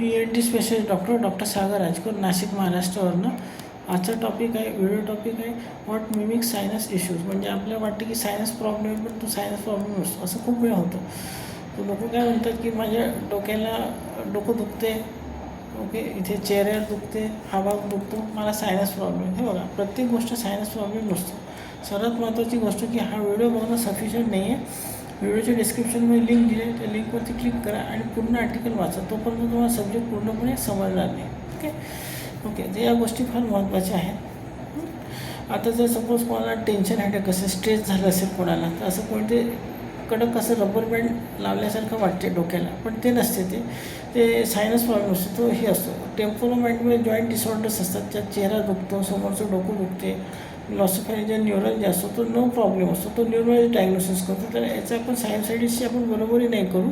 ENT specialist doctor सागर राजकर, नाशिक, महाराष्ट्रावरनं. आजचा topic आहे, video topic आहे व्हॉट मिमिक सायनस इश्यूज. म्हणजे आपल्याला वाटतं की सायनस प्रॉब्लेम आहे, पण तो सायनस प्रॉब्लेम नसतो. असं खूप वेळा होतं. तर लोक काय म्हणतात की माझ्या डोक्याला डोकं दुखते, ओके, इथे चेहऱ्यावर दुखते, हा भाग दुखतो, मला सायनस प्रॉब्लेम. हे बघा, प्रत्येक गोष्ट सायनस प्रॉब्लेम नसतो. सर्वात महत्त्वाची गोष्ट की हा व्हिडिओ बघणं सफिशियंट नाही आहे. व्हिडिओच्या डिस्क्रिप्शनमध्ये लिंक दिली आहे, त्या लिंकवरती क्लिक करा आणि पूर्ण आर्टिकल वाचा. तोपर्यंत तुम्हाला सब्जेक्ट पूर्णपणे समजणार नाही. ओके, तर या गोष्टी फार महत्त्वाच्या आहेत. आता जर सपोज कोणाला टेन्शन हॅडेक असेल, स्ट्रेस झालं असेल कोणाला, तर असं कोणते कडक असं रबर बँड लावल्यासारखं वाटते डोक्याला, पण ते नसते. ते सायनस प्रॉब्लेम असतो. तो हे असतो टेम्पोरोमाइंडमध्ये जॉईंट डिसऑर्डर्स असतात. त्यात चेहरा दुखतो, समोरचं डोकं दुखते, लॉसोफॅरिंजियल न्यूरल जे असतो तो नो प्रॉब्लेम असतो. तो न्यूरल डायग्नोसिस करतो. तर याचा आपण सायन्सायटिस्टची आपण बरोबरी नाही करू.